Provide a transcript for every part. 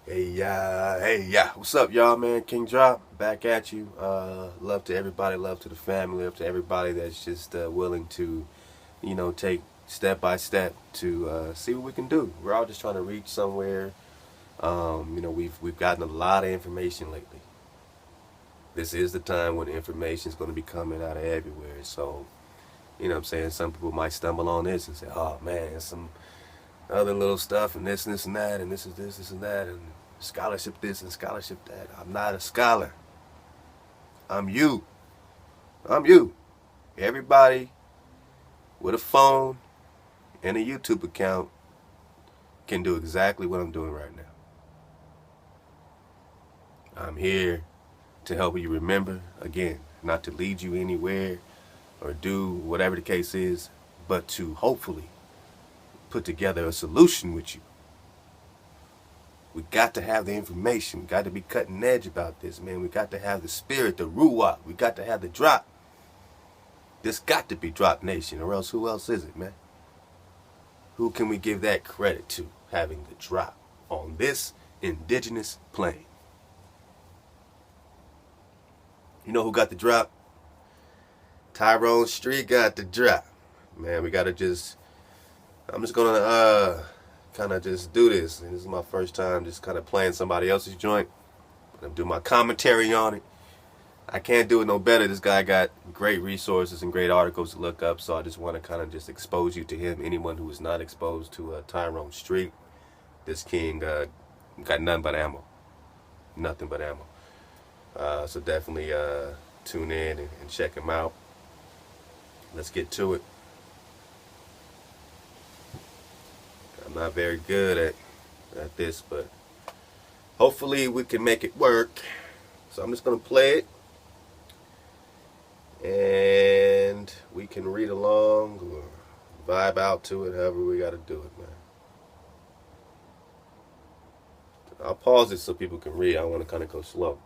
Hey, what's up, y'all, man? Kingdrop, back at you. Love to everybody, love to the family, love to everybody that's just willing to, take step by step to see what we can do. We're all just trying to reach somewhere. We've gotten a lot of information lately. This is the time when information is going to be coming out of everywhere. So, what I'm saying? Some people might stumble on this and say, oh, man, some other little stuff and this and that and this and that and scholarship this and scholarship that. I'm not a scholar. I'm you. I'm you. Everybody with a phone and a YouTube account can do exactly what I'm doing right now. I'm here to help you remember, again, not to lead you anywhere or do whatever the case is, but to hopefully put together a solution with you. We got to have the information. We got to be cutting edge about this, man. We got to have the spirit, the ruach. We got to have the drop. This got to be Drop Nation, or else who else is it, man? Who can we give that credit to having the drop on this indigenous plane? You know who got the drop? Tyrone Street got the drop. Man, we got to I'm just going to kind of just do this. And this is my first time just kind of playing somebody else's joint. I'm doing my commentary on it. I can't do it no better. This guy got great resources and great articles to look up, so I just want to kind of just expose you to him. Anyone who is not exposed to Tyrone Street, this king got nothing but ammo. Nothing but ammo. So definitely tune in and check him out. Let's get to it. I'm not very good at this, but hopefully we can make it work. So I'm just going to play it. And we can read along or vibe out to it, however we got to do it, man. I'll pause it so people can read. I want to kind of go slow.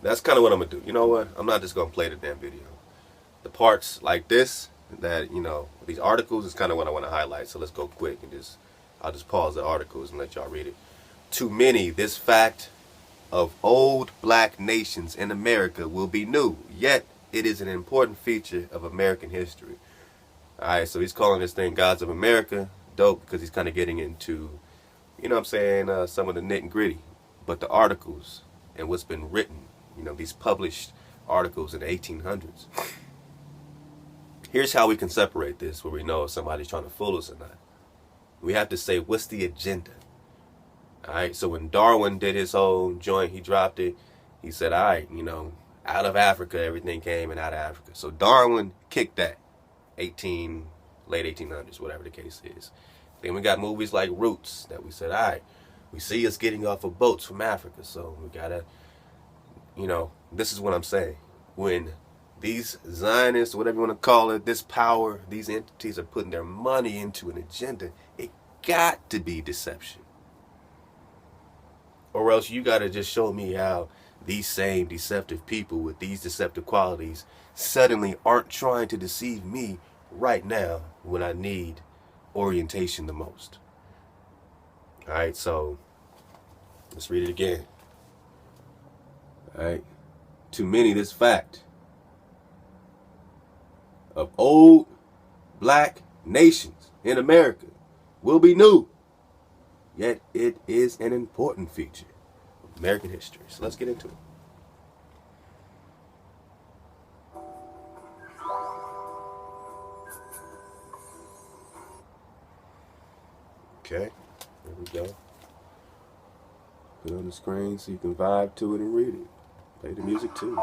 That's kind of what I'm going to do. You know what? I'm not just going to play the damn video. The parts like this, that, these articles is kind of what I want to highlight. So let's go quick and I'll just pause the articles and let y'all read it. To many, this fact of old black nations in America will be new, yet it is an important feature of American history. Alright, so he's calling this thing Gods of America. Dope, because he's kind of getting into, some of the nit and gritty. But the articles and what's been written, these published articles in the 1800s. Here's how we can separate this, where we know if somebody's trying to fool us or not. We have to say, what's the agenda? All right, so when Darwin did his whole joint, he dropped it. He said, all right, out of Africa, everything came and out of Africa. So Darwin kicked that, late 1800s, whatever the case is. Then we got movies like Roots that we said, all right, we see us getting off of boats from Africa, so we got to, this is what I'm saying. When these Zionists, whatever you want to call it, this power, these entities are putting their money into an agenda, it got to be deception. Or else you got to just show me how these same deceptive people with these deceptive qualities suddenly aren't trying to deceive me right now when I need orientation the most. All right, so let's read it again. All right. To many, this fact of old black nations in America will be new, yet it is an important feature of American history. So let's get into it. Okay, there we go. Put it on the screen so you can vibe to it and read it. Play the music too.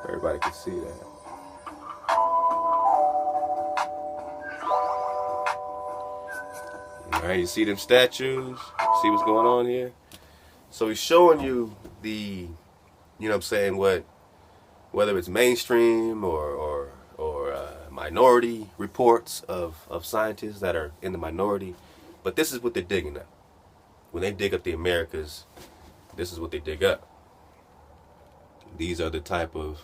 Everybody can see that. Alright, you see them statues? See what's going on here? So he's showing you the, whether it's mainstream or minority reports of scientists that are in the minority. But this is what they're digging up. When they dig up the Americas, this is what they dig up. These are the type of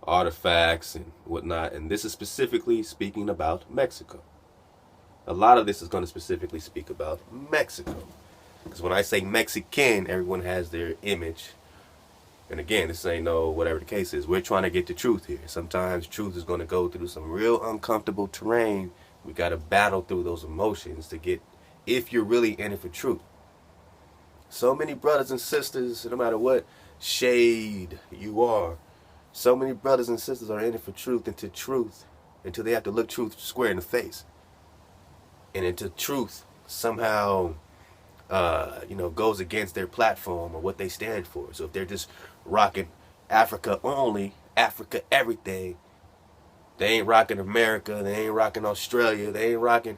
artifacts and whatnot, and this is specifically speaking about Mexico. A lot of this is going to specifically speak about Mexico. Because when I say Mexican, everyone has their image. And again, this ain't no whatever the case is. We're trying to get the truth here. Sometimes truth is going to go through some real uncomfortable terrain. We got to battle through those emotions to get, if you're really in it for truth. So many brothers and sisters, no matter what shade you are, so many brothers and sisters are in it for truth until they have to look truth square in the face. And until truth somehow, goes against their platform or what they stand for. So if they're just rocking Africa only, Africa everything, they ain't rocking America, they ain't rocking Australia, they ain't rocking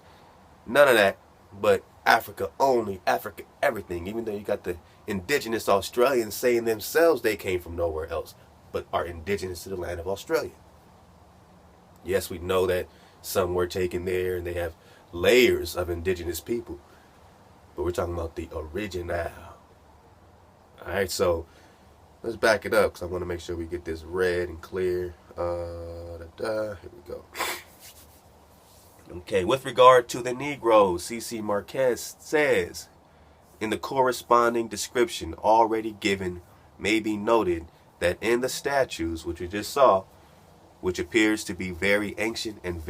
none of that, but Africa only, Africa everything. Even though you got the indigenous Australians saying themselves they came from nowhere else, but are indigenous to the land of Australia. Yes, we know that some were taken there and they have layers of indigenous people, but we're talking about the original. Alright, so let's back it up because I want to make sure we get this red and clear. Here we go. Okay, with regard to the Negro, C.C. Marquez says, in the corresponding description already given, may be noted that in the statues, which we just saw, which appears to be very ancient and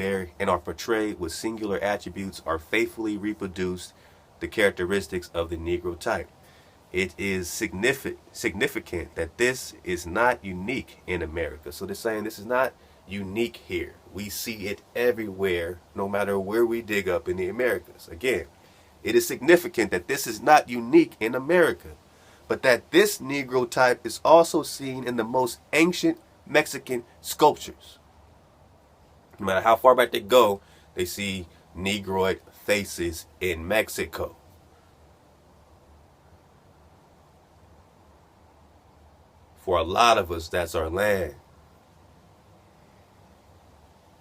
are portrayed with singular attributes, are faithfully reproduced the characteristics of the Negro type. It is significant that this is not unique in America. So they're saying this is not unique here. We see it everywhere, no matter where we dig up in the Americas. Again, it is significant that this is not unique in America, but that this Negro type is also seen in the most ancient Mexican sculptures. No matter how far back they go, they see Negroid faces in Mexico. For a lot of us, that's our land.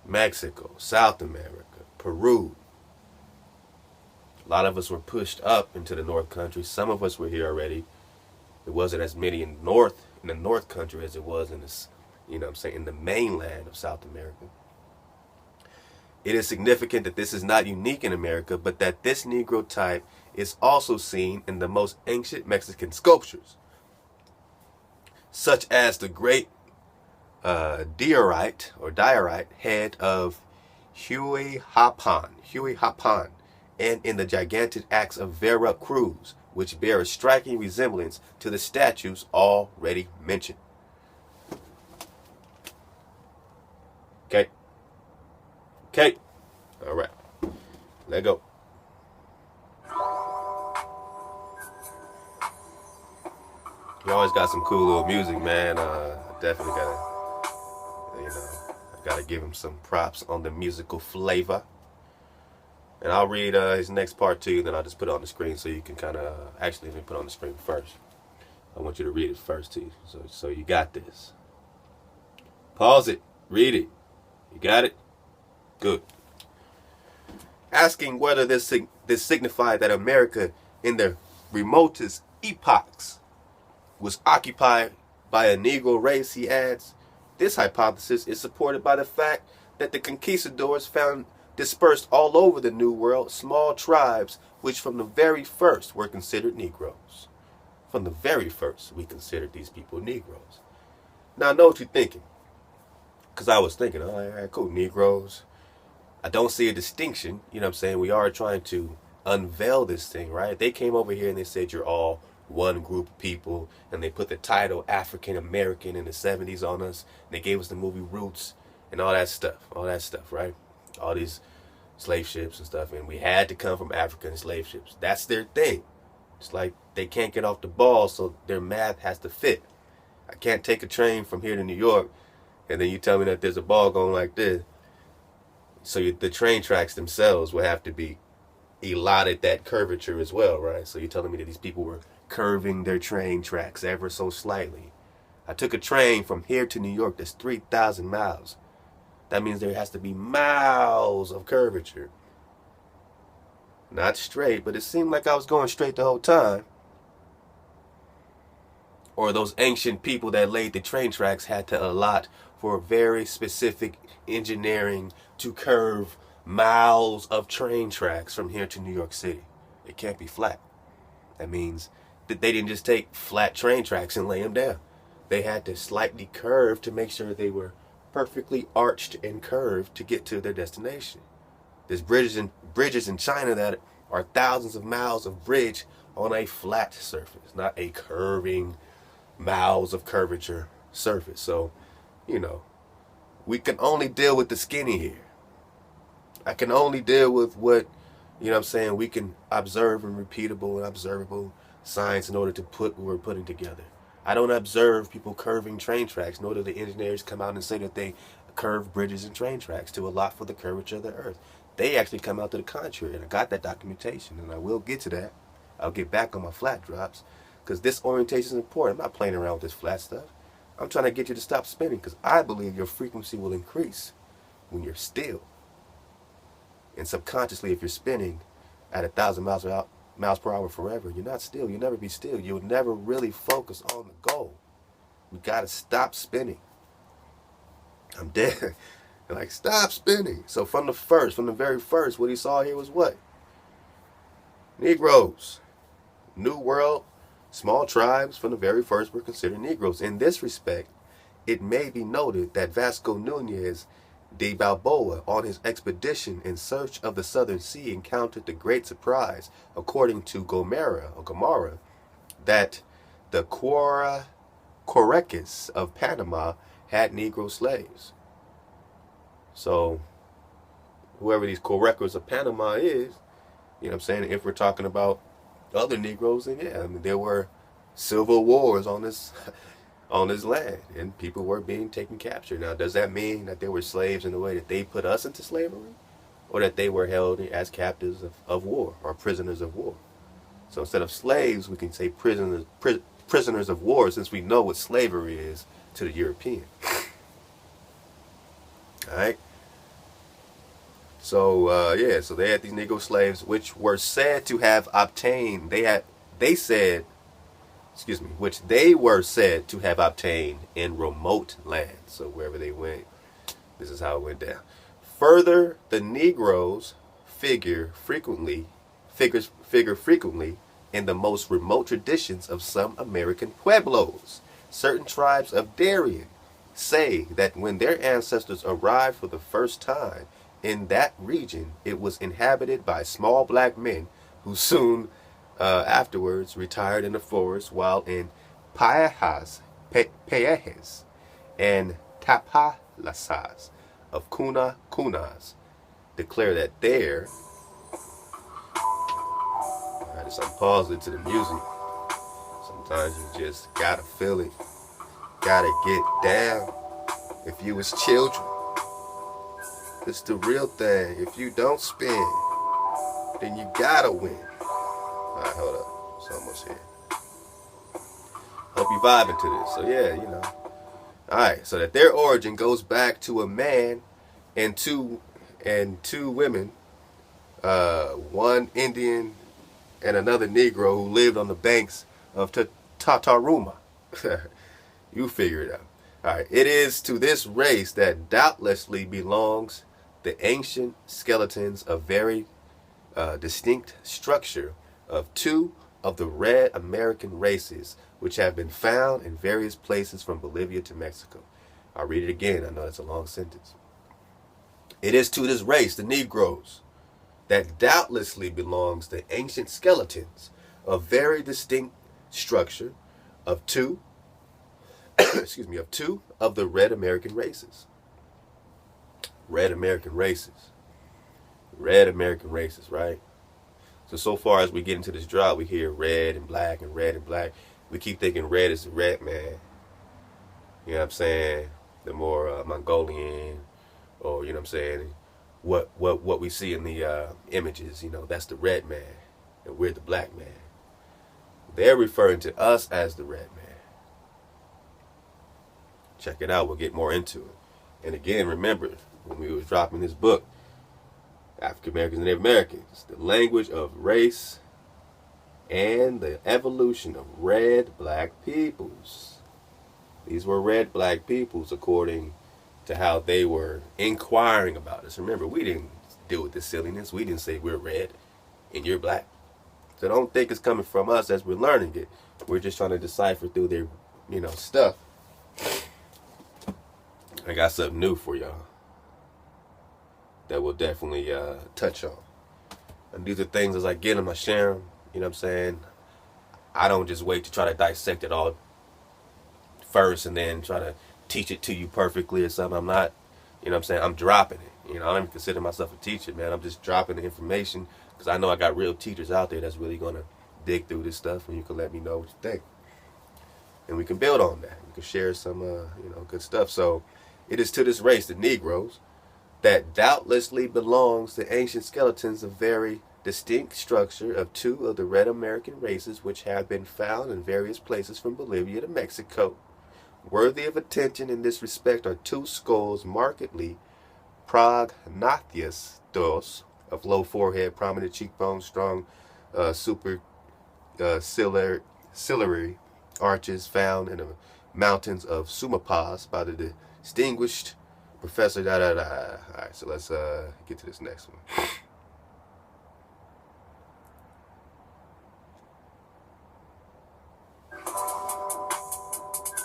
Mexico, South America, Peru. A lot of us were pushed up into the North Country. Some of us were here already. It wasn't as many in the North Country as it was in this, in the mainland of South America. It is significant that this is not unique in America, but that this Negro type is also seen in the most ancient Mexican sculptures, such as the great diorite head of Huihapan, and in the gigantic axe of Vera Cruz, which bear a striking resemblance to the statues already mentioned. Okay. All right. Let go. You always got some cool little music, man. Definitely gotta give him some props on the musical flavor. And I'll read his next part to you, then I'll just put it on the screen so you can kind of actually let me put it on the screen first. I want you to read it first to you, so you got this. Pause it. Read it. You got it? Good. Asking whether this signified that America in the remotest epochs was occupied by a Negro race, he adds, this hypothesis is supported by the fact that the conquistadors found dispersed all over the New World small tribes which from the very first were considered Negroes. From the very first, we considered these people Negroes. Now I know what you're thinking, because I was thinking, all right, cool, Negroes. I don't see a distinction, we are trying to unveil this thing, right? They came over here and they said you're all one group of people, and they put the title African American in the 70s on us. They gave us the movie Roots and all that stuff, right? All these slave ships and stuff, and we had to come from African slave ships. That's their thing. It's like they can't get off the ball, so their math has to fit. I can't take a train from here to New York, and then you tell me that there's a ball going like this. So the train tracks themselves will have to be allotted that curvature as well, right? So you're telling me that these people were curving their train tracks ever so slightly. I took a train from here to New York that's 3,000 miles. That means there has to be miles of curvature. Not straight, but it seemed like I was going straight the whole time. or those ancient people that laid the train tracks had to allot for very specific engineering to curve miles of train tracks from here to New York City. It can't be flat. That means that they didn't just take flat train tracks and lay them down. They had to slightly curve to make sure they were perfectly arched and curved to get to their destination. There's bridges in China that are thousands of miles of bridge on a flat surface, not a curving miles of curvature surface. So, we can only deal with the skinny here. I can only deal with what, we can observe and repeatable and observable science in order to put what we're putting together. I don't observe people curving train tracks, nor do the engineers come out and say that they curve bridges and train tracks to allot for the curvature of the earth. They actually come out to the contrary, and I got that documentation, and I will get to that. I'll get back on my flat drops, because this orientation is important. I'm not playing around with this flat stuff. I'm trying to get you to stop spinning, because I believe your frequency will increase when you're still. And subconsciously, if you're spinning at 1,000 miles per hour forever, you're not still. You'll never be still. You'll never really focus on the goal. We got to stop spinning. I'm dead. Like, stop spinning. So from the very first, what he saw here was what? Negroes. New World, small tribes from the very first were considered Negroes. In this respect, it may be noted that Vasco Nunez de Balboa, on his expedition in search of the Southern Sea, encountered the great surprise, according to Gomara, that the Coreques of Panama had Negro slaves. So, whoever these Coreques of Panama is, if we're talking about other Negroes, then yeah, there were civil wars on this land, and people were being captured. Now, does that mean that they were slaves in the way that they put us into slavery, or that they were held as captives of war or prisoners of war? So instead of slaves, we can say prisoners of war, since we know what slavery is to the European. All right. So so they had these Negro slaves, which were said to have obtained. Which they were said to have obtained in remote lands. So wherever they went, this is how it went down. Further, the Negroes figure frequently in the most remote traditions of some American pueblos. Certain tribes of Darien say that when their ancestors arrived for the first time in that region, it was inhabited by small black men who soon afterwards retired in the forest, while in Paejas and Tapalasas of Cunas declare that there. I just unpause it to the music. Sometimes you just gotta feel it, gotta get down. If you was children, it's the real thing. If you don't spin, then you gotta win. Alright, hold up. It's almost here. Hope you vibing to this. So yeah, Alright, so that their origin goes back to a man and two women, one Indian and another Negro, who lived on the banks of Tataruma. You figure it out. Alright, it is to this race that doubtlessly belongs the ancient skeletons of very distinct structure of two of the red American races, which have been found in various places from Bolivia to Mexico. I'll read it again. I know that's a long sentence. It is to this race, the Negroes, that doubtlessly belongs the ancient skeletons of very distinct structure of two of the red American races. Red American races. Red American races, right? So far as we get into this drop, we hear red and black and red and black. We keep thinking red is the red man. You know what I'm saying? The more Mongolian, or what we see in the images, that's the red man, and we're the black man. They're referring to us as the red man. Check it out. We'll get more into it. And again, remember, when we were dropping this book, African Americans and Native Americans, the language of race, and the evolution of red black peoples. These were red black peoples according to how they were inquiring about us. Remember, we didn't deal with this silliness. We didn't say we're red and you're black. So don't think it's coming from us as we're learning it. We're just trying to decipher through their, stuff. I got something new for y'all that we'll definitely touch on. And these are things as I get them, I share them. You know what I'm saying? I don't just wait to try to dissect it all first and then try to teach it to you perfectly or something. I'm not, I'm dropping it. I don't even consider myself a teacher, man. I'm just dropping the information because I know I got real teachers out there that's really going to dig through this stuff and you can let me know what you think. And we can build on that. We can share some, good stuff. So it is to this race, the Negroes, that doubtlessly belongs to ancient skeletons of very distinct structure of two of the red American races which have been found in various places from Bolivia to Mexico. Worthy of attention in this respect are two skulls markedly prognathous of low forehead, prominent cheekbones, strong ciliary arches found in the mountains of Sumapaz by the distinguished Professor Alright, so let's get to this next one.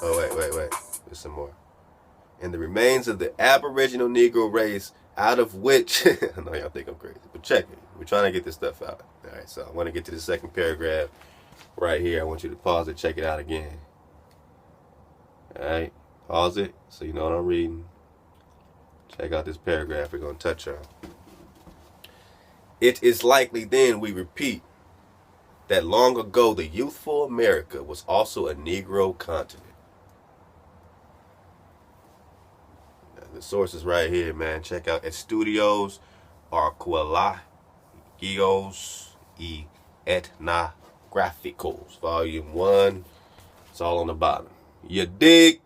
Oh, wait. There's some more. And the remains of the Aboriginal Negro race, out of which, I know y'all think I'm crazy, but check it. We're trying to get this stuff out. Alright, so I want to get to the second paragraph right here. I want you to pause it, check it out again. Alright, pause it so you know what I'm reading. Check out this paragraph we're going to touch on. It is likely then, we repeat, that long ago the youthful America was also a Negro continent. Now, the source is right here, man. Check out Estudios Arqueológicos y Etnográficos, Volume 1. It's all on the bottom. You dig?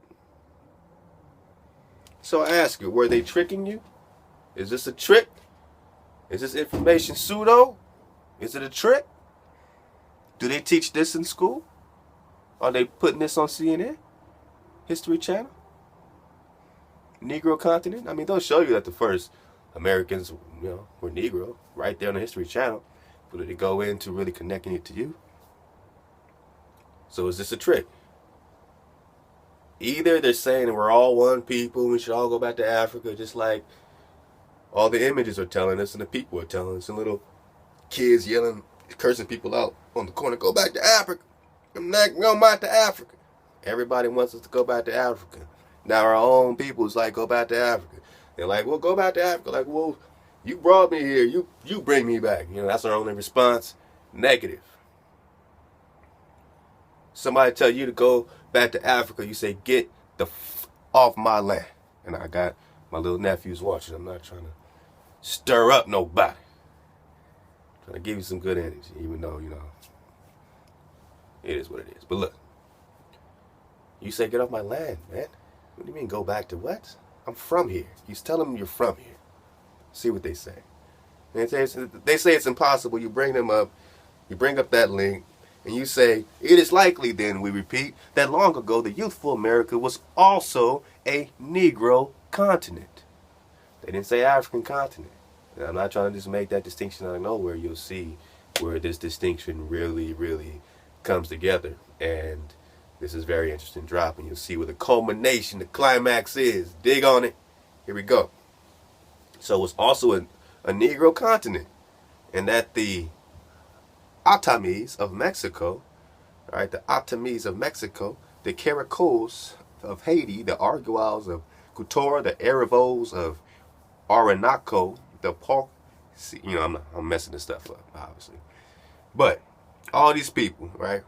So I ask you, were they tricking you? Is this a trick? Is this information pseudo? Is it a trick? Do they teach this in school? Are they putting this on CNN? History Channel? Negro continent? I mean, they'll show you that the first Americans, were Negro right there on the History Channel. But did they go into really connecting it to you? So is this a trick? Either they're saying we're all one people, we should all go back to Africa, just like all the images are telling us and the people are telling us, and little kids yelling, cursing people out on the corner, go back to Africa. I'm not going back to Africa. Everybody wants us to go back to Africa. Now our own people is like, go back to Africa. They're like, well, go back to Africa. Like, well, you brought me here. You bring me back. That's our only response. Negative. Somebody tell you to go back to Africa, you say, get the off my land. And I got my little nephews watching. I'm not trying to stir up nobody. I'm trying to give you some good energy, even though, it is what it is. But look, you say, get off my land, man. What do you mean, go back to what? I'm from here. You tell them you're from here. See what they say. And they say it's impossible. You bring them up. You bring up that link. And you say, it is likely then, we repeat, that long ago the youthful America was also a Negro continent. They didn't say African continent. And I'm not trying to just make that distinction out of nowhere. You'll see where this distinction really, really comes together. And this is very interesting drop. And you'll see where the culmination, the climax is. Dig on it. Here we go. So it's also a Negro continent. And that the Atamis of Mexico, right? The Atamis of Mexico, the Caracoles of Haiti, the Arguals of Couture, the Arivos of Orinoco, the I'm messing this stuff up, obviously. But all these people, right,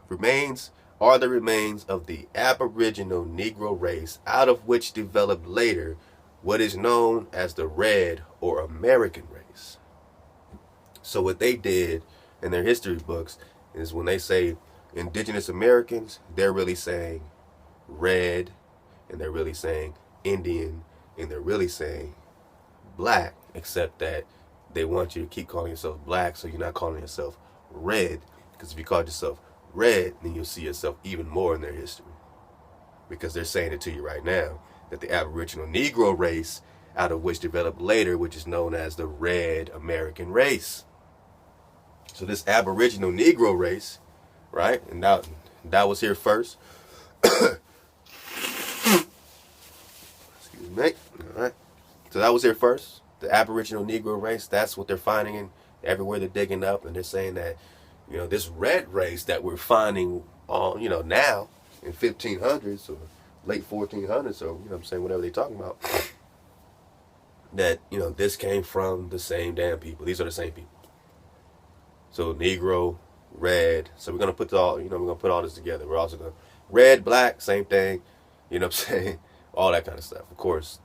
are the remains of the Aboriginal Negro race, out of which developed later what is known as the Red or American race. So what they did in their history books is when they say indigenous Americans, they're really saying red, and they're really saying Indian, and they're really saying black, except that they want you to keep calling yourself black, so you're not calling yourself red, Because if you called yourself red, then you'll see yourself even more in their history. Because they're saying it to you right now, that the Aboriginal Negro race, out of which developed later, which is known as the Red American race. So this Aboriginal Negro race, right, and that was here first. Excuse me. All right. So that was here first. The Aboriginal Negro race, that's what they're finding in everywhere they're digging up. And they're saying that, this red race that we're finding on, now in 1500s or late 1400s or, whatever they're talking about, that, this came from the same damn people. These are the same people. So Negro, red. So we're going to put we're going to put all this together. We're also going to, red, black, same thing. All that kind of stuff. Of course,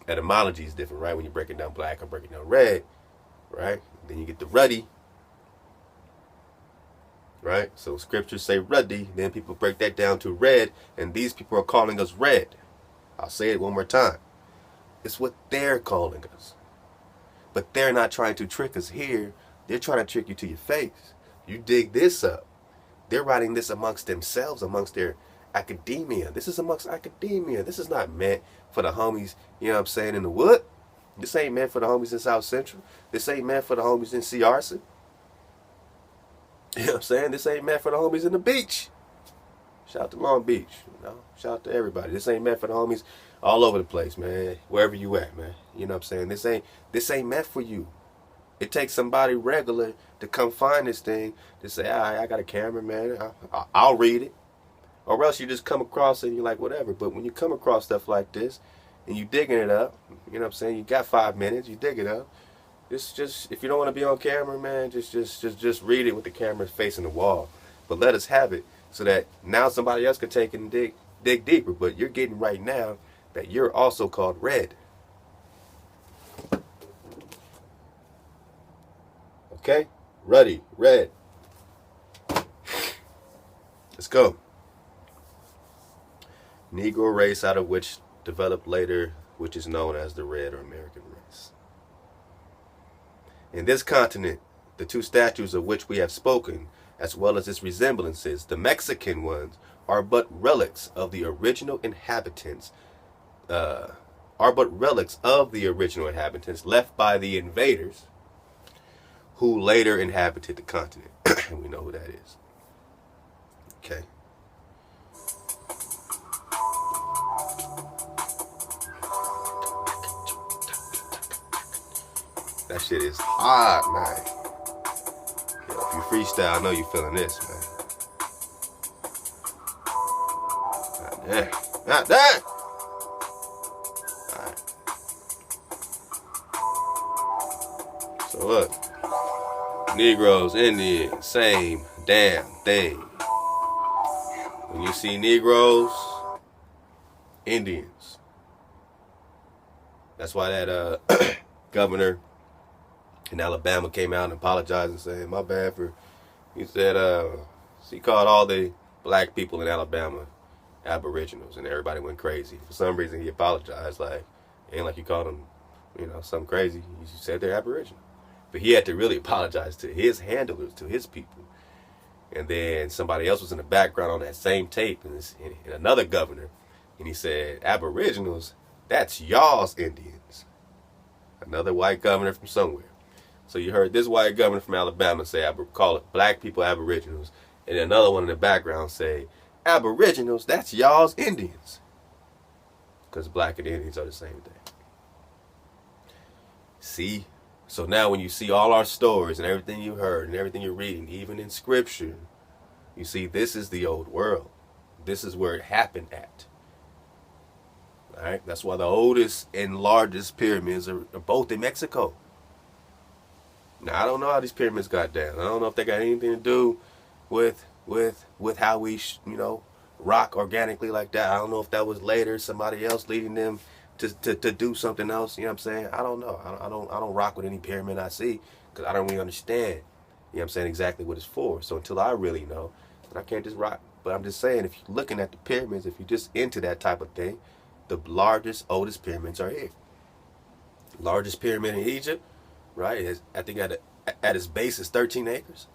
etymology is different, right? When you're breaking down black or breaking down red, right? Then you get the ruddy, right? So scriptures say ruddy, then people break that down to red, and these people are calling us red. I'll say it one more time. It's what they're calling us. But they're not trying to trick us here. They're trying to trick you to your face. You dig this up. They're writing this amongst themselves, amongst their academia. This is amongst academia. This is not meant for the homies, in the wood. This ain't meant for the homies in South Central. This ain't meant for the homies in CRC. This ain't meant for the homies in the beach. Shout out to Long Beach. Shout out to everybody. This ain't meant for the homies all over the place, man. Wherever you at, man. This ain't meant for you. It takes somebody regular to come find this thing to say, I got a camera, man. I'll read it. Or else you just come across it and you're like, whatever. But when you come across stuff like this and you digging it up, you got 5 minutes, you dig it up. Just if you don't want to be on camera, man, just read it with the camera facing the wall. But let us have it so that now somebody else can take it and dig deeper. But you're getting right now that you're also called red. Okay? Ruddy, red. Let's go. Negro race, out of which developed later, which is known as the Red or American race. In this continent, the two statues of which we have spoken, as well as its resemblances, the Mexican ones, are but relics of the original inhabitants, left by the invaders who later inhabited the continent. And we know who that is. Okay. That shit is hot, man. Yo, if you freestyle, I know you feeling this, man. God damn. God damn! Alright. So look. Negroes, Indians, same damn thing. When you see Negroes, Indians. That's why that governor in Alabama came out and apologized and said, my bad for, he said, he called all the black people in Alabama aboriginals, and everybody went crazy. For some reason, he apologized, ain't like you called them, something crazy. You said they're aboriginal. But he had to really apologize to his handlers, to his people. And then somebody else was in the background on that same tape, and another governor, and he said, aboriginals, that's y'all's Indians. Another white governor from somewhere. So you heard this white governor from Alabama say, call it black people aboriginals, and another one in the background say, aboriginals, that's y'all's Indians. Because black and Indians are the same thing. See? So now when you see all our stories and everything you heard and everything you're reading, even in scripture, you see this is the old world. This is where it happened at. All right? That's why the oldest and largest pyramids are both in Mexico. Now, I don't know how these pyramids got down. I don't know if they got anything to do with how we, rock organically like that. I don't know if that was later somebody else leading them to do something else. You know what I'm saying? I don't know. I don't rock with any pyramid I see because I don't really understand. You know what I'm saying? Exactly what it's for. So until I really know, I can't just rock. But I'm just saying, if you're looking at the pyramids, if you're just into that type of thing, the largest, oldest pyramids are here. Largest pyramid in Egypt, right? I think at its base is 13 acres.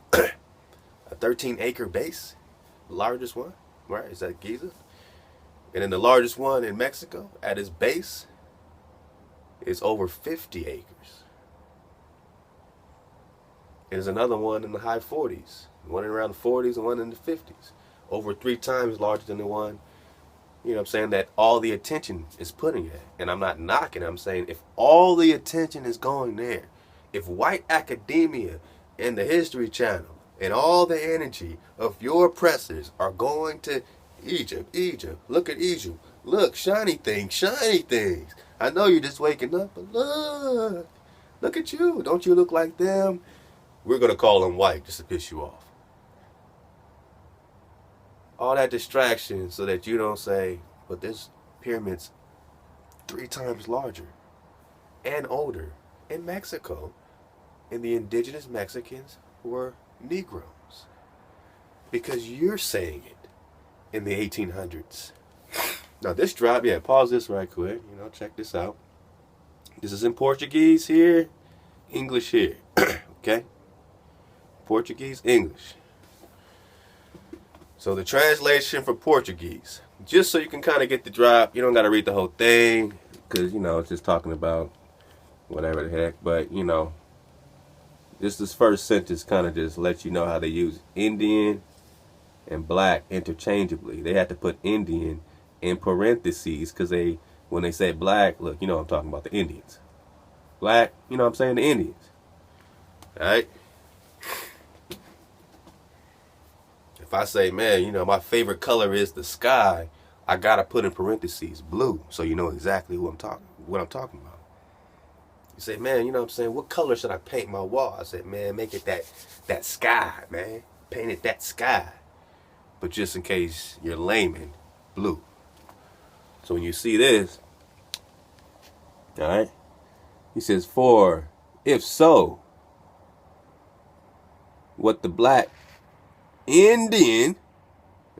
a 13-acre base, the largest one, right? Is that Giza? And then the largest one in Mexico at its base is over 50 acres. And there's another one in the high 40s, one around the 40s and one in the 50s, over 3 times larger than the one, you know what I'm saying, that all the attention is putting at. And I'm not knocking, I'm saying if all the attention is going there, if white academia and the History Channel and all the energy of your oppressors are going to Egypt, look at Egypt, look, shiny things, I know you're just waking up, but look at you, don't you look like them? We're going to call them white just to piss you off. All that distraction so that you don't say, but this pyramid's 3 times larger and older in Mexico, and the indigenous Mexicans were Negroes. Because you're saying it in the 1800s. Now this drop, pause this right quick, check this out. This is in Portuguese here, English here, okay? Portuguese, English. So the translation for Portuguese, just so you can kind of get the drop, you don't got to read the whole thing, because, it's just talking about whatever the heck, but, just this first sentence kind of just lets you know how they use Indian and black interchangeably. They had to put Indian in parentheses, because when they say black, look, I'm talking about the Indians. Black, I'm saying the Indians. All right? If I say, man, my favorite color is the sky, I gotta put in parentheses blue, so you know exactly what I'm talking about. You say, man, what color should I paint my wall? I said, man, make it that sky, man. Paint it that sky. But just in case you're layman, blue. So when you see this, all right, he says, for if so, what the black Indian,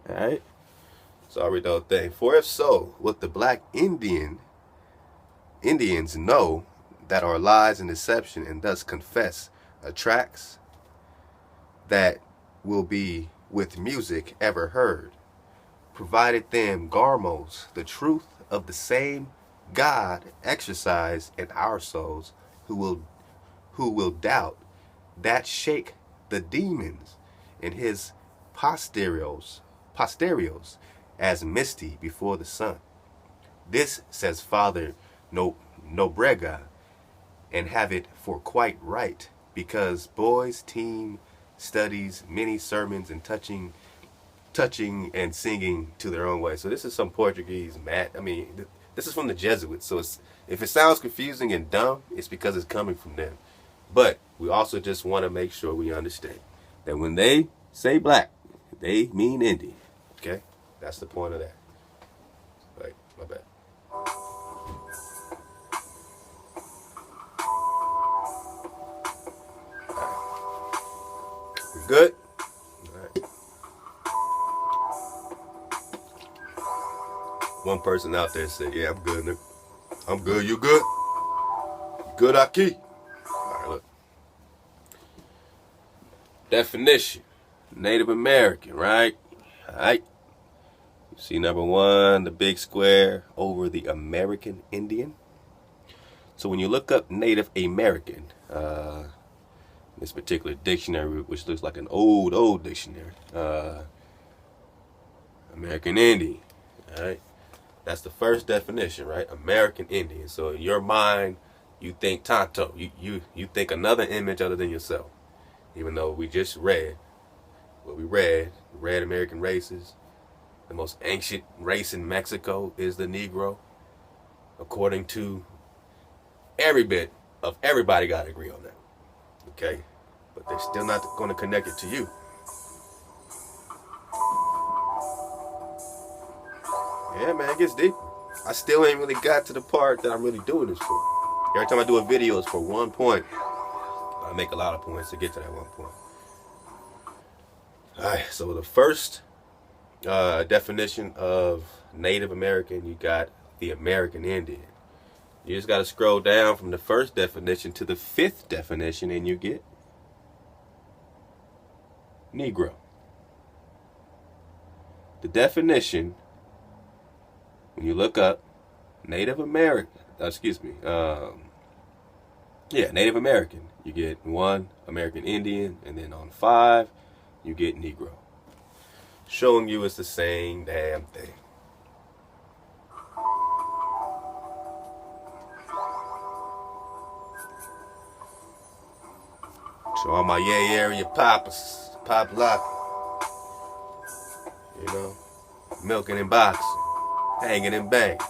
all right, so I'll read the whole thing. For if so, what the black Indians know that are lies and deception, and thus confess attracts, that will be with music ever heard, provided them garmos the truth of the same God exercise in our souls, who will doubt that shake the demons in his posteriors as misty before the sun. This, says Father Nobrega, and have it for quite right, because boys' team studies many sermons and touching and singing to their own way. So this is some Portuguese, this is from the Jesuits. So if it sounds confusing and dumb, it's because it's coming from them. But we also just want to make sure we understand that when they say black, they mean Indian. Okay? That's the point of that. Right, my bad. You good? All right. One person out there said, yeah, I'm good, nigga. I'm good, you good? Good, Aki? All right, look. Definition. Native American, right? All right. You see number 1, the big square over the American Indian. So when you look up Native American, this particular dictionary, which looks like an old dictionary, American Indian, all right? That's the first definition, right? American Indian. So in your mind, you think Tonto. You think another image other than yourself. Even though we just read what we read American races. The most ancient race in Mexico is the Negro. According to every bit of everybody, got to agree on that. Okay? But they're still not going to connect it to you. Yeah, man, it gets deep. I still ain't really got to the part that I'm really doing this for. Every time I do a video, it's for one point. I make a lot of points to get to that one point. Alright, so the first definition of Native American, you got the American Indian. You just got to scroll down from the first definition to the 5th definition, and you get Negro. The definition, when you look up Native American, Native American, you get 1 American Indian, and then on 5, you get Negro. Showing you it's the same damn thing. So all my yay area poppers, pop lock, milking in box, hanging in bank.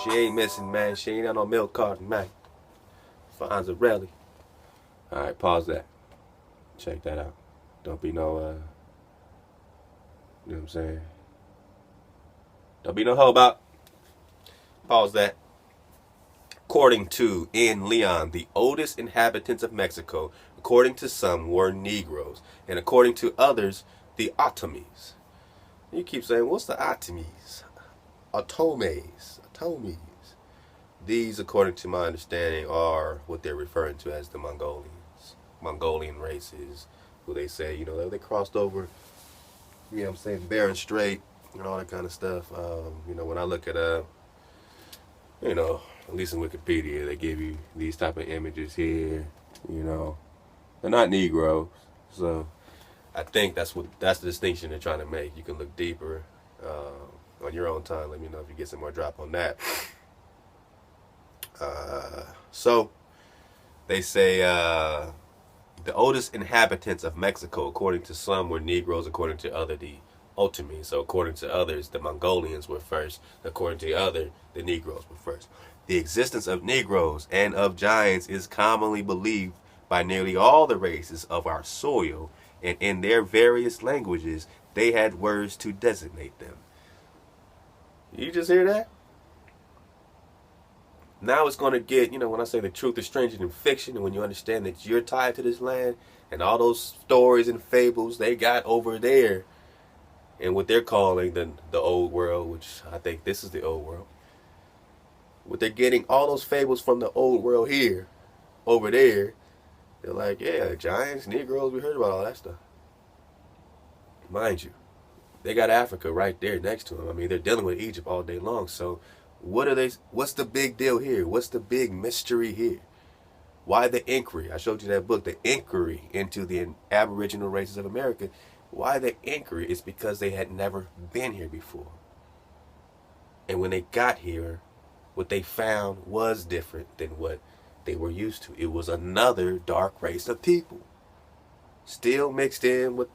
She ain't missing, man. She ain't on no milk carton, man. Finds a rally. All right, pause that. Check that out. Don't be no, you know what I'm saying? Don't be no hoe about. Pause that. According to in Leon, the oldest inhabitants of Mexico, according to some, were Negroes, and according to others, the Otomies. You keep saying, what's the Otomies? Otomes. These, according to my understanding, are what they're referring to as the Mongolians. Mongolian races, who they say, they crossed over, Bering Strait and all that kind of stuff. When I look at at least in Wikipedia, they give you these type of images here. They're not Negroes, so I think that's the distinction they're trying to make. You can look deeper on your own time. Let me know if you get some more drop on that. So they say the oldest inhabitants of Mexico, according to some, were Negroes. According to others, the Otomi. So according to others, the Mongolians were first. According to others, the Negroes were first. The existence of Negroes and of giants is commonly believed by nearly all the races of our soil, and in their various languages, they had words to designate them. You just hear that? Now it's going to get, when I say the truth is stranger than fiction, and when you understand that you're tied to this land, and all those stories and fables they got over there, and what they're calling the old world, which I think this is the old world. What they're getting, all those fables from the old world here, over there, they're like, yeah, giants, Negroes, we heard about all that stuff. Mind you, they got Africa right there next to them. I mean, they're dealing with Egypt all day long. So what's the big deal here? What's the big mystery here? Why the inquiry? I showed you that book, The Inquiry into the Aboriginal Races of America. Why the inquiry is because they had never been here before. And when they got here, what they found was different than what they were used to. It was another dark race of people. Still mixed in with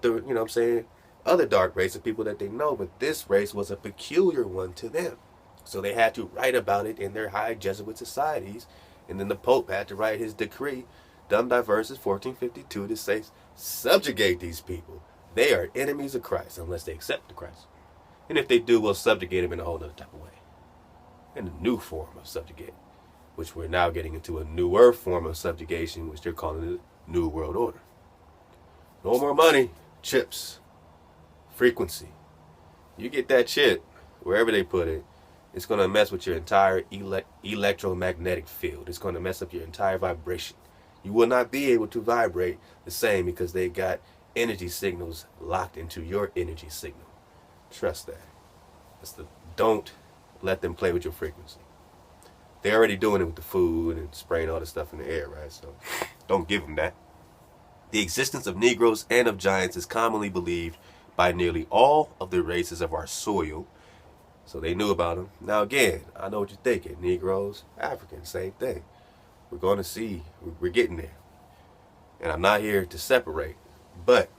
the, other dark race of people that they know. But this race was a peculiar one to them. So they had to write about it in their high Jesuit societies. And then the Pope had to write his decree, Dum Diversas 1452, to say, subjugate these people. They are enemies of Christ unless they accept the Christ. And if they do, we'll subjugate them in a whole other type of way. In a new form of subjugate, which we're now getting into a newer form of subjugation, which they're calling the New World Order. No more money, chips, frequency. You get that chip, wherever they put it, it's going to mess with your entire electromagnetic field. It's going to mess up your entire vibration. You will not be able to vibrate the same because they got energy signals locked into your energy signal. Trust that. Don't let them play with your frequency. They're already doing it with the food and spraying all this stuff in the air, right? So don't give them that. The existence of Negroes and of giants is commonly believed by nearly all of the races of our soil. So they knew about them. Now again, I know what you're thinking. Negroes, Africans, same thing. We're going to see. We're getting there. And I'm not here to separate. But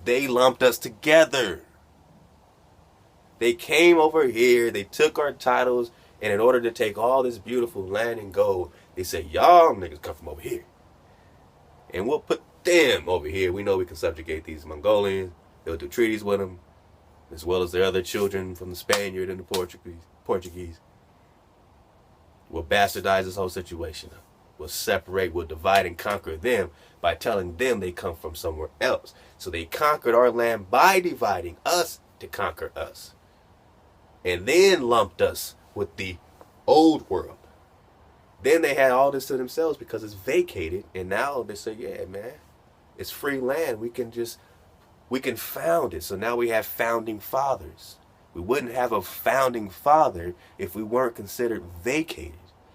they lumped us together. They came over here, they took our titles, and in order to take all this beautiful land and gold, they said, y'all niggas come from over here. And we'll put them over here. We know we can subjugate these Mongolians. They'll do treaties with them, as well as their other children from the Spaniard and the Portuguese. We'll bastardize this whole situation. We'll separate, we'll divide and conquer them by telling them they come from somewhere else. So they conquered our land by dividing us to conquer us. And then lumped us with the old world. Then they had all this to themselves because it's vacated. And now they say, yeah, man, It's free land. We can found it. So now we have founding fathers. We wouldn't have a founding father if we weren't considered vacated,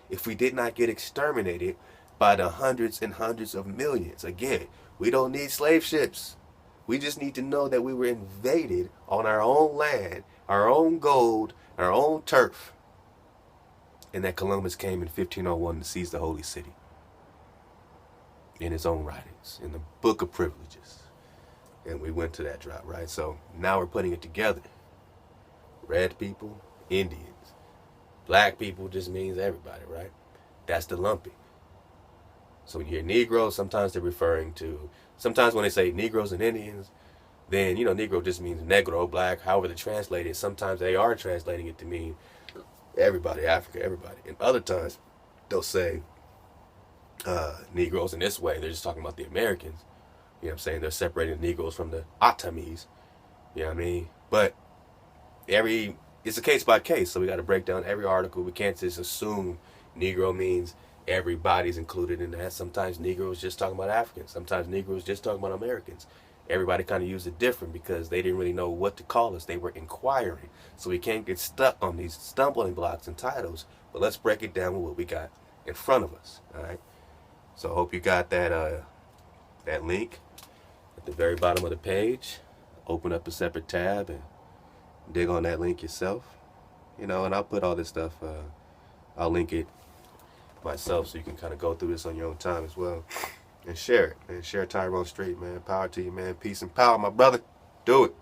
if we did not get exterminated by the hundreds and hundreds of millions. Again, we don't need slave ships. We just need to know that we were invaded on our own land, our own gold, our own turf, and that Columbus came in 1501 to seize the holy city in his own writings, in the Book of Privileges. And we went to that drop, right? So now we're putting it together. Red people, Indians. Black people just means everybody, right? That's the lumping. So when you hear Negro, sometimes they're referring to, sometimes when they say Negroes and Indians, then, Negro just means Negro, black, however they translate it. Sometimes they are translating it to mean everybody, Africa, everybody. And other times, they'll say Negroes in this way. They're just talking about the Americans. You know what I'm saying? They're separating the Negroes from the Atamis. You know what I mean? But it's a case by case, so we got to break down every article. We can't just assume Negro means everybody's included in that. Sometimes Negro is just talking about Africans. Sometimes Negro is just talking about Americans. Everybody kind of used it different because they didn't really know what to call us. They were inquiring. So we can't get stuck on these stumbling blocks and titles. But let's break it down with what we got in front of us. All right. So I hope you got that link at the very bottom of the page. Open up a separate tab and dig on that link yourself. And I'll put all this stuff. I'll link it myself so you can kind of go through this on your own time as well. And share it, man. Share Tyrone Street, man. Power to you, man. Peace and power, my brother. Do it.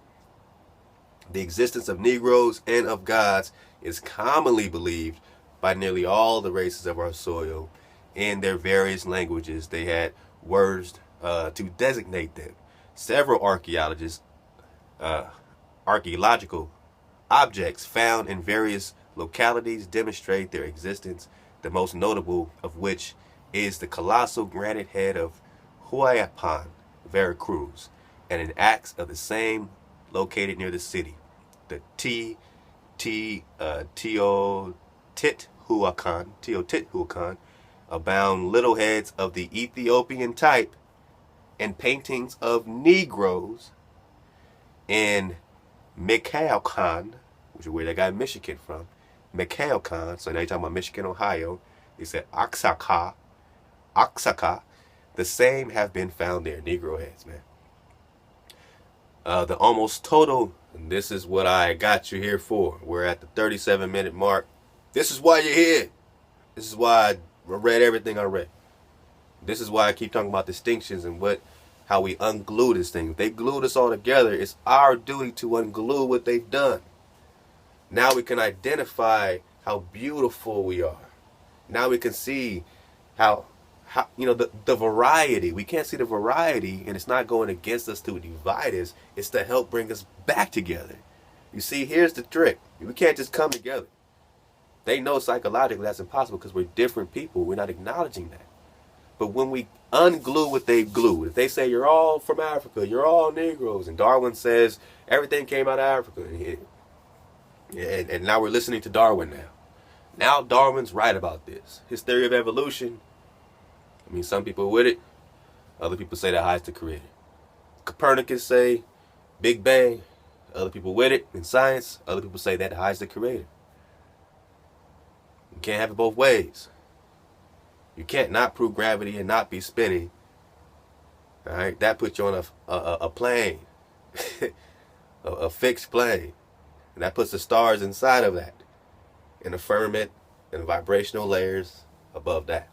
The existence of Negroes and of gods is commonly believed by nearly all the races of our soil. In their various languages, they had words to designate them. Several archaeological objects found in various localities demonstrate their existence, the most notable of which is the colossal granite head of Huayapan, Veracruz, and an axe of the same located near the city. The Teotihuacan abound little heads of the Ethiopian type and paintings of Negroes in Michoacan, which is where they got Michigan from. Michoacan, so now you're talking about Michigan, Ohio. He said Oaxaca. The same have been found there, Negro heads, man. The almost total, and this is what I got you here for. We're at the 37-minute mark. This is why you're here. This is why I read everything I read. This is why I keep talking about distinctions and how we unglue this thing. If they glued us all together, it's our duty to unglue what they've done. Now we can identify how beautiful we are. Now we can see how the variety. We can't see the variety, and it's not going against us to divide us. It's to help bring us back together. You see, here's the trick. We can't just come together. They know psychologically that's impossible because we're different people. We're not acknowledging that. But when we unglue what they've glued, if they say you're all from Africa, you're all Negroes, and Darwin says everything came out of Africa, and now we're listening to Darwin now. Now Darwin's right about this. His theory of evolution, some people with it. Other people say that hides the creator. Copernicus say Big Bang. Other people with it in science. Other people say that hides the creator. You can't have it both ways. You can't not prove gravity and not be spinning. All right, that puts you on a plane, a fixed plane, and that puts the stars inside of that, and the firmament and the vibrational layers above that.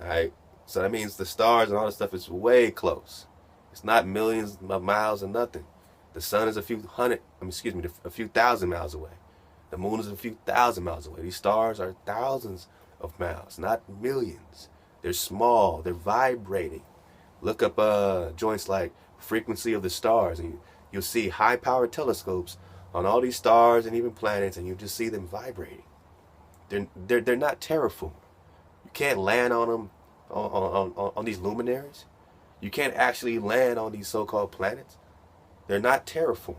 All right, so that means the stars and all this stuff is way close. It's not millions of miles or nothing. The sun is a few thousand miles away. The moon is a few thousand miles away. These stars are thousands of miles, not millions. They're small. They're vibrating. Look up joints like frequency of the stars, and you'll see high-powered telescopes on all these stars and even planets, and you just see them vibrating. They're not terraform. You can't land on them on these luminaries. You can't actually land on these so-called planets. They're not terraform.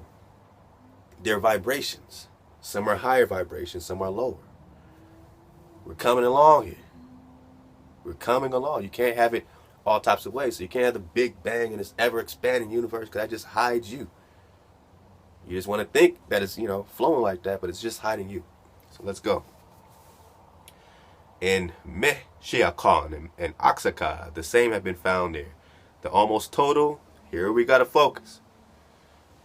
They're vibrations. Some are higher vibrations, some are lower. We're coming along here. We're coming along. You can't have it all types of ways. So you can't have the Big Bang in this ever expanding universe because that just hides you. You just want to think that it's, flowing like that, but it's just hiding you. So let's go. In Meshiacon and Oaxaca, the same have been found there. The almost total, here we got to focus.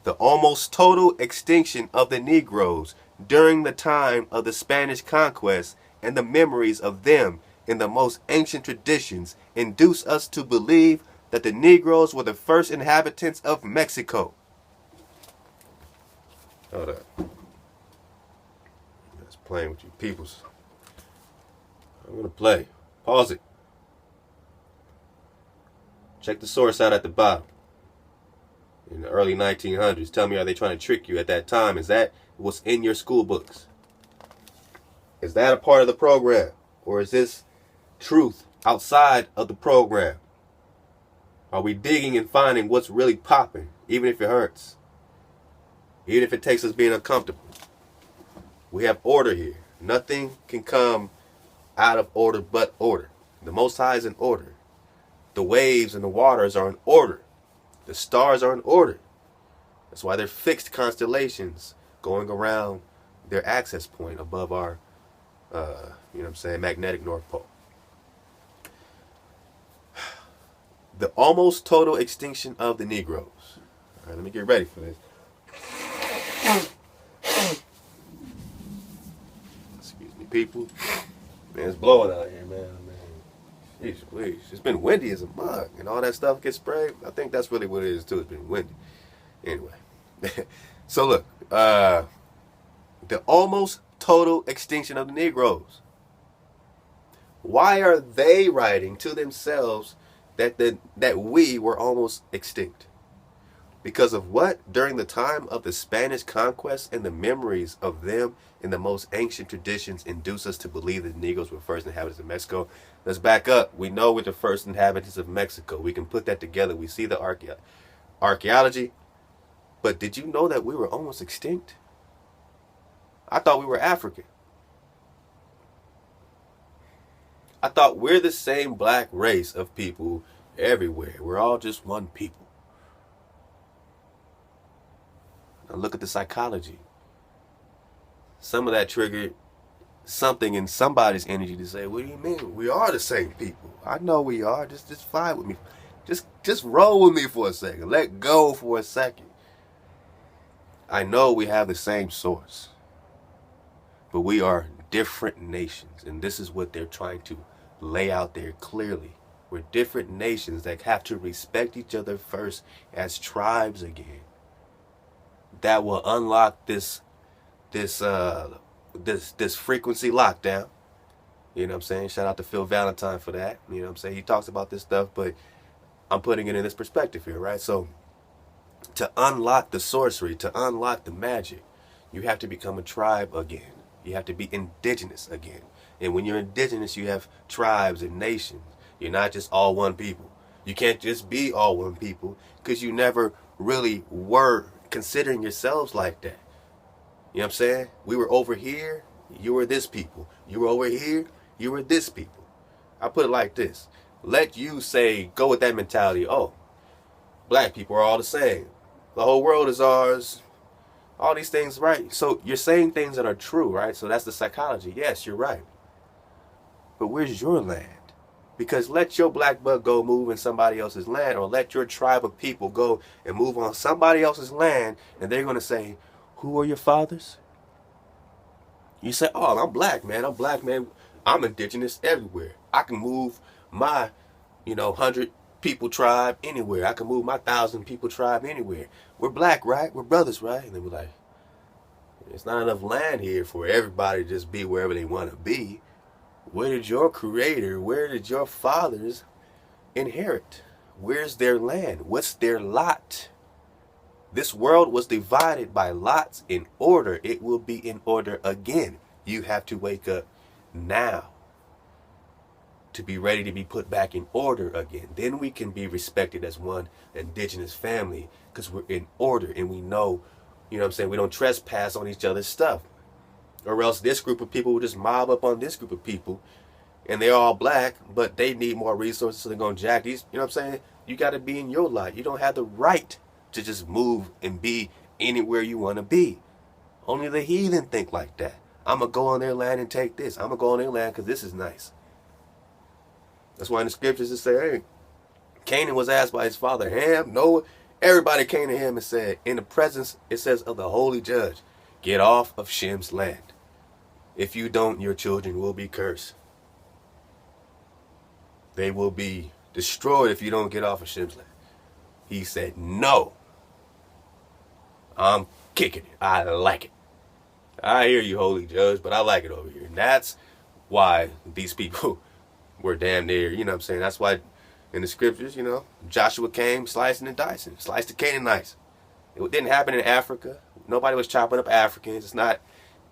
The almost total extinction of the Negroes during the time of the Spanish conquest and the memories of them in the most ancient traditions induce us to believe that the Negroes were the first inhabitants of Mexico. Hold up. That's playing with you peoples. I'm going to play. Pause it. Check the source out at the bottom. In the early 1900s. Tell me, are they trying to trick you at that time? Is that what's in your school books? Is that a part of the program? Or is this truth outside of the program? Are we digging and finding what's really popping, even if it hurts? Even if it takes us being uncomfortable? We have order here. Nothing can come out of order but order. The Most High is in order. The waves and the waters are in order. The stars are in order. That's why they're fixed constellations going around their access point above our, magnetic North Pole. The almost total extinction of the Negroes. All right, let me get ready for this. Excuse me, people. Man, it's blowing out here, man. Jeez, please. It's been windy as a mug, and all that stuff gets sprayed. I think that's really what it is, too. It's been windy. Anyway. So, look. The almost total extinction of the Negroes. Why are they writing to themselves that we were almost extinct? Because of what? During the time of the Spanish conquest and the memories of them in the most ancient traditions induce us to believe that the Negroes were first inhabitants of Mexico. Let's back up. We know we're the first inhabitants of Mexico. We can put that together. We see the archaeology. But did you know that we were almost extinct? I thought we were African. I thought we're the same black race of people everywhere. We're all just one people. Now look at the psychology. Some of that triggered something in somebody's energy to say, what do you mean? We are the same people. I know we are. Just fly with me. Just roll with me for a second. Let go for a second. I know we have the same source. But we are different nations. And this is what they're trying to lay out there clearly. We're different nations that have to respect each other first as tribes again. That will unlock this frequency lockdown. You know what I'm saying? Shout out to Phil Valentine for that. You know what I'm saying? He talks about this stuff, but I'm putting it in this perspective here, right? So to unlock the sorcery, to unlock the magic, you have to become a tribe again. You have to be indigenous again. And when you're indigenous, you have tribes and nations. You're not just all one people. You can't just be all one people because you never really were considering yourselves like that. You know what I'm saying? We were over here, you were this people. You were over here, you were this people. I put it like this. Let you say, go with that mentality, oh, black people are all the same. The whole world is ours. All these things, right? So you're saying things that are true, right? So that's the psychology. Yes, you're right. But where's your land? Because let your black buck go move in somebody else's land, or let your tribe of people go and move on somebody else's land, and they're going to say, who are your fathers? You say, oh, I'm black, man. I'm black, man. I'm indigenous everywhere. I can move my, 100 people tribe anywhere. I can move my 1,000 people tribe anywhere. We're black, right? We're brothers, right? And they were like, there's not enough land here for everybody to just be wherever they want to be. Where did your creator, where did your fathers inherit? Where's their land? What's their lot? This world was divided by lots in order. It will be in order again. You have to wake up now to be ready to be put back in order again. Then we can be respected as one indigenous family because we're in order and we know, what I'm saying, we don't trespass on each other's stuff. Or else this group of people will just mob up on this group of people and they're all black, but they need more resources, so they're gonna jack these. You know what I'm saying? You got to be in your light. You don't have the right to just move and be anywhere you want to be. Only the heathen think like that. I'm gonna go on their land and take this. I'm gonna go on their land because this is nice. That's why in the scriptures it say, hey, Canaan was asked by his father Ham, Noah, everybody came to him and said, in the presence, it says, of the holy judge, get off of Shem's land. If you don't, your children will be cursed. They will be destroyed if you don't get off of Shem's land. He said, no. I'm kicking it. I like it. I hear you, holy judge, but I like it over here. And that's why these people were damn near, you know what I'm saying? That's why in the scriptures, you know, Joshua came slicing and dicing, sliced the Canaanites. It didn't happen in Africa. Nobody was chopping up Africans. It's not,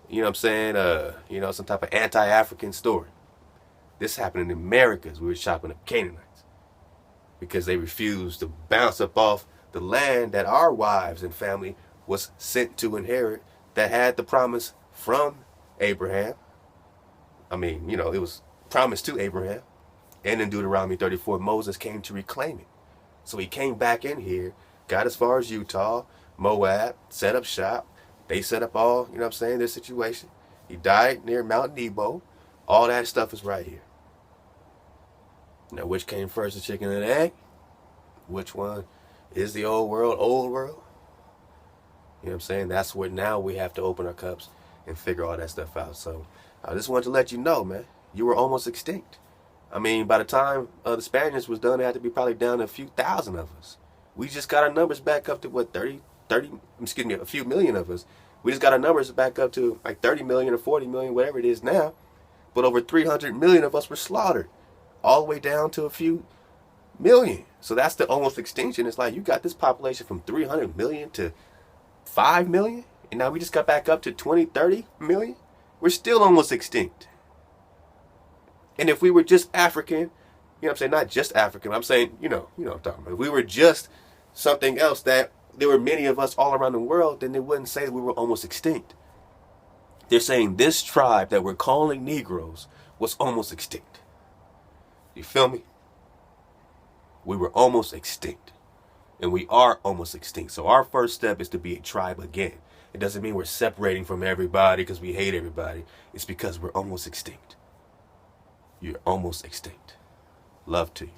you know what I'm saying, you know, some type of anti-African story. This happened in the Americas. We were chopping up Canaanites because they refused to bounce up off the land that our wives and family was sent to inherit, that had the promise from Abraham. I mean, you know, it was promised to Abraham. And in Deuteronomy 34, Moses came to reclaim it. So he came back in here, got as far as Utah, Moab, set up shop. They set up all, you know what I'm saying, their situation. He died near Mount Nebo. All that stuff is right here. Now, which came first, the chicken and the egg? Which one is the old world, old world? You know what I'm saying? That's where now we have to open our cups and figure all that stuff out. So I just wanted to let you know, man, you were almost extinct. I mean, by the time the Spaniards was done, it had to be probably down to a few thousand of us. We just got our numbers back up to what, a few million of us. We just got our numbers back up to like 30 million or 40 million, whatever it is now. But over 300 million of us were slaughtered, all the way down to a few million. So that's the almost extinction. It's like you got this population from 300 million to 5 million, and now we just got back up to 20, 30 million. We're still almost extinct. And if we were just African, you know what I'm saying, not just African, I'm saying, you know what I'm talking about. If we were just something else, that there were many of us all around the world, then they wouldn't say that we were almost extinct. They're saying this tribe that we're calling Negroes was almost extinct. You feel me? We were almost extinct. And we are almost extinct. So our first step is to be a tribe again. It doesn't mean we're separating from everybody because we hate everybody. It's because we're almost extinct. You're almost extinct. Love to you.